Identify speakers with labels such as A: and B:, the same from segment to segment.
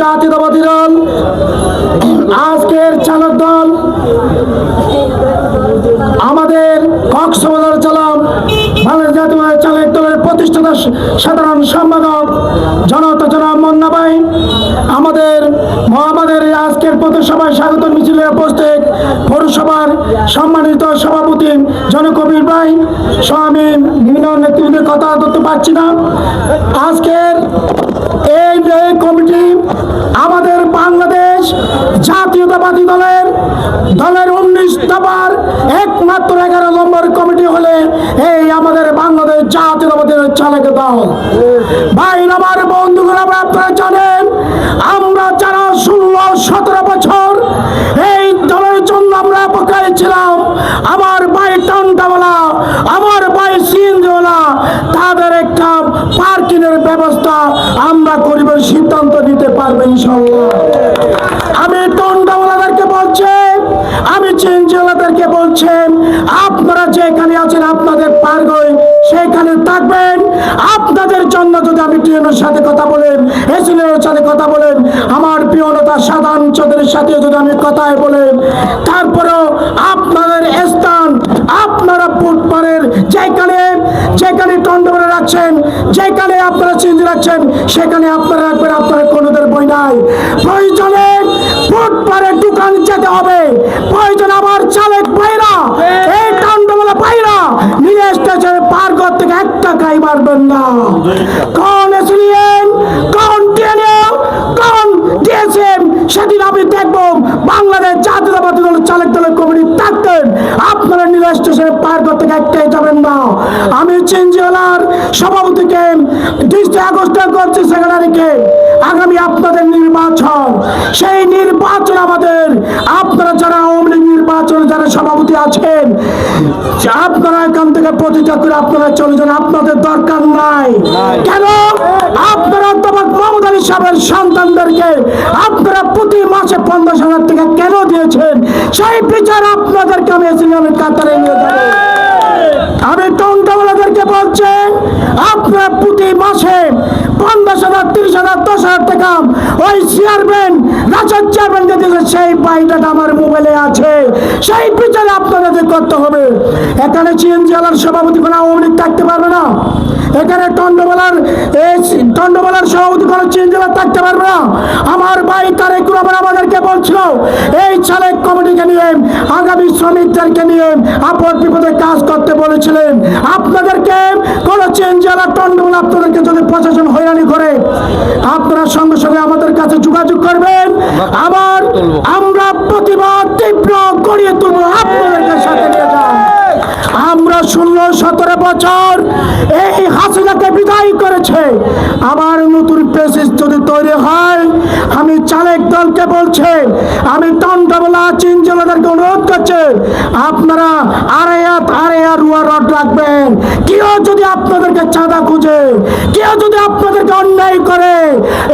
A: জাতীয়তাবাদী দল, আজকের চালক দল, আমাদের কক্সবাজার জেলা বাংলাদেশ জাতীয়তাবাদী চালক দলের প্রতিষ্ঠাতা সাধারণ সম্পাদক জনতা জনাব মুন্না ভাই, আমাদের আজকের পথসভায় স্বাগত মিছিলে উপস্থিত পৌরসভার সম্মানিত সভাপতি জনকবির ভাই সহ আমি বিভিন্ন নেতৃত্বের কথা ধরতে পারছি না। আজকের এই কমিটি আমাদের বাংলাদেশ জাতীয়তাবাদী দলের 19 দফার একমাত্র 11 নম্বর কমিটি হলে এই আমাদের বাংলাদেশ জাতীয়তাবাদী চালক দল। ভাই আমার বন্ধুরা, আপনারা জানেন আমরা যারা 16-17 বছর এই দলের জন্য আমরা অপেক্ষায় ছিলাম, আমার ভাই টান্ডাওয়ালা, আমার ভাই সিএনজিওয়ালা, তাদের একটা পার্কিংয়ের ব্যবস্থা আমরা করিবার সিদ্ধান্ত নিতে পারবো ইনশাআল্লাহ। আমি টান্ডাওয়ালাদেরকে বলছি, আমি সিএনজিওয়ালাদেরকে বলছি, আপনারা যেখানে আছেন আপনাদের পার্গয় সেখানে থাকবেন। আপনাদের জন্য যদি আমি টিএনের সাথে কথা বলেন, এসিলের সাথে কথা বলেন, আমার প্রিয় নেতা সাধারণ চৌধুরীর সাথে যদি আমি কথায় বলেন, তারপরেও আপনাদের স্থান আপনারা ফুটপারের যেখানে টন্ডবরে রাখছেন, যেখানে আপনারা চিন্তা রাখছেন সেখানে আপনারা রাখবেন। আপনারা কোনোদের বই নাই, প্রয়োজনে ফুটপারের দোকান যেতে হবে, প্রয়োজন আমার চালক ভাইরা, এই টন্ডবলা ভাইরা নিয়ে স্টেশনে পার করতে 1 টাকাই মারবেন না। কোন এসিলিয়েন, কোন টিএনএল, কোন ডিএসএম, সেদিন আমি দেখবো বাংলাদেশ জাতীয়তাবাদী দল চালক দলের কমিটি থাকতেন, আপনারা নীলা স্টেশনে পার করতে 1 টাকাই যাবেন না। আমি চিনজিওয়ালার সভাপতিকে 20 আগস্টে করছি সেক্রেটারিকে, আগামী আপনাদের নির্বাচন, সেই নির্বাচন আমাদের, আপনারা যারা আওয়ামী লীগ নির্বাচনে যারা সভাপতি আছেন আপনারা এখান থেকে প্রতিষ্ঠা করে আপনারা চলে যান, আপনাদের দরকার নাই। কেন? আপনারা তোমার মোহাম্মদ আলী সাহেবের সন্তানদেরকে আপনারা প্রতি মাসে 50,000 টাকা কেন দিয়েছেন? সেই বিচার আপনাদেরকে আমি এসিলিয়ামের কাতারে নিয়ে যাবো। আমি টন্ডাওয়ালাদেরকে বলছি, আপনারা প্রতি মাসে 50,000, 30,000, 10,000 টাকা ওই চেয়ারম্যান, রাজার চেয়ারম্যান দিয়েছে, সেই পাইটা আমার মোবাইলে আছে, সেই বিচারে আপনাদের করতে হবে। এখানে চিএনজিওয়ালার সভাপতি কোনো আওয়ামী লীগ থাকতে পারবে না, এখানে টন্ডবলার সভাপতি কোনো চিএনজিওয়ালা থাকতে পারবে না। আমার ভাই তারেক রহমান আমাদেরকে বলছিল এই চালক কমিটিকে নিয়ে, আগামী শ্রমিকদেরকে নিয়ে আপদ বিপদে কাজ করতে বলেছিলেন। আপনাদেরকে কোনো চিএনজিওয়ালা টন্ডবলা আপনাদেরকে যদি প্রশাসন হয়রানি করে, আপনারা সঙ্গে সঙ্গে আমাদের কাছে যোগাযোগ করবেন, আবার আমরা প্রতিবাদ তীব্র করিয়ে তুলব, আপনাদেরকে সাথে নিয়ে যান। আমরা 16-17 বছর এই হাসিনাকে বিদায় করেছে, আবার নতুন প্রেসিস যদি তৈরি হয়, আমি চালক দলকে বলছি, আমি টন্ডবলা চিনজিওয়ালাদেরকে অনুরোধ করছি, আপনারা আড়াইয়া রুয়া রড রাখবেন। কেউ যদি আপনাদেরকে চাঁদা খুঁজে, কেউ যদি আপনাদেরকে অন্যায় করে,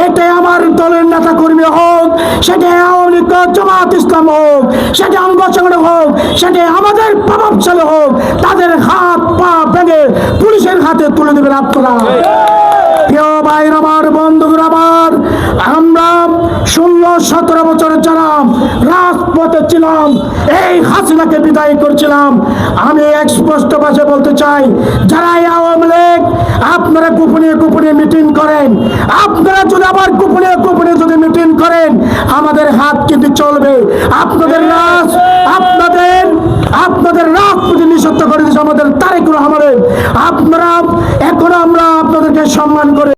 A: এটা আমার দলের নেতা কর্মী হোক, সেটা আওয়ামী লীগ, জামাত ইসলাম হোক, সেটা অঙ্গ সংগঠন হোক, সেটা আমাদের প্রভাবশালী হোক, তাদের হাত পা ভেঙে পুলিশের হাতে তুলে দেবেন আপনারা। প্রিয় ভাই আমার, বন্ধুরা আমার, আমরা 16-17 বছর যারা রাজপথে ছিলাম, এই হাসিনাকে বিদায় করছিলাম, আমি স্পষ্ট ভাষায় বলতে চাই, যারা আওয়ামী লীগ আপনারা গোপনে মিটিং করেন, আপনারা যদি আবার গোপনে যদি মিটিং করেন, আমাদের হাত কিন্তু চলবে। আপনাদের রাজপথে নিষিদ্ধ করে দিয়েছে আমাদের তারেক রহমানের। আপনারা এখন আমরা আপনাদেরকে সম্মান করে